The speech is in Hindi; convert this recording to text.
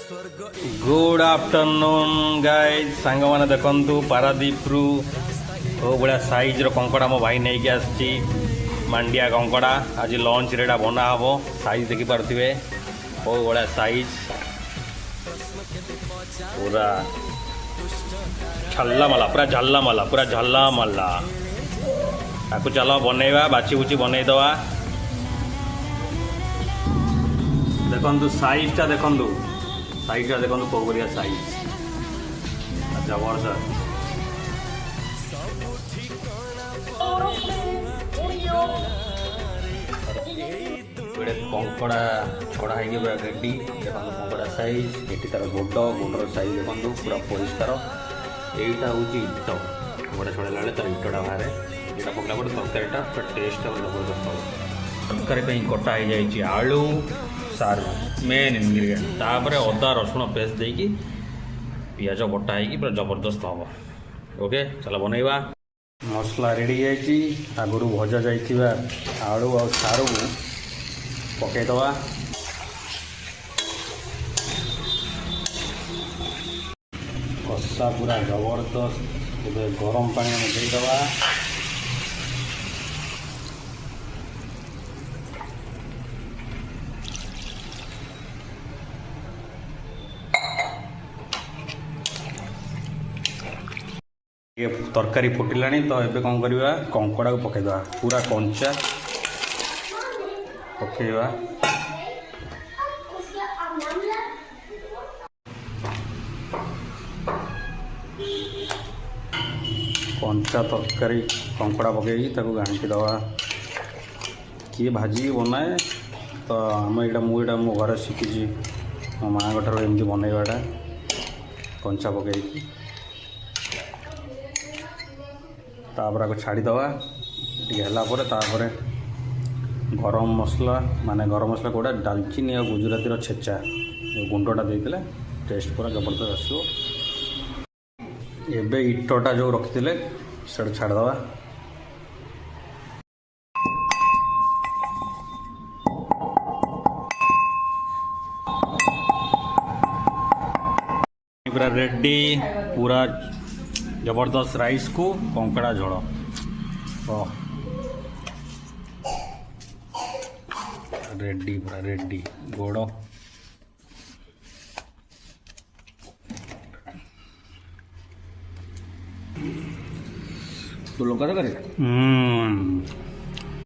गुड आफ्टरनून गाइज सांग मैंने देखु पारादीप रु भाया साइज कंकड़ा मो भाई नहीं आसी मांडिया कंकड़ा आज लंच रे बना हम साइज देखिपे बहुत भाया साइज पूरा छल्ला माला पूरा झल्ला माला ताकू चलो बनइबा बाची बुची बनईदवा देखु साइजटा देखु साइजटा देखो कौ बढ़िया साइज जबरदस्त कंकड़ा छड़ा है पूरा रेडी देखो कंकड़ा साइज ये तार गोडर साइज देखो पूरा परिष्कार यहीटा हूँ इट कंकड़ा छड़ा तार इटटा बाहर यहाँ पकड़ा पड़े तरकारीटा पूरा टेस्ट जबरदस्त हम तरकारी कटा हो जाए आलू सार मेन इनग्रीडियंट तापर अदा रसुण पेस्ट देकी पियाज कटा है पूरा जबरदस्त हम ओके चलो बनइबा मसला रेडी आगुरी भजा जा आलू आ सारू पकईदवा कषा पूरा जबरदस्त गरम पानी में देदवा ये तरकारी फुटिला तो ये कौन करवा कंकड़ा को पकईदे पूरा कंचा पकईवा कंचा तरकारी कंकड़ा पकई घाटी दवा किए भाजी बनाए तो आम यहाँ मुझे मो घर शिखी मो माँ ठार एमती बनइबाटा कंचा पकई तापर आपको छाड़ीदवा तापर गरम मसला माने गरम मसला कौटा डालचीनी और गुजराती छेचा गुंडटा देते टेस्ट पूरा जबरदस्त आसो एबे इटटा जो रखी से छाड़दवा पूरा रेडी पूरा जबरदस्त राइस को कंकड़ा झोल रेडी पूरा रेडी गोड़ तो लंका करे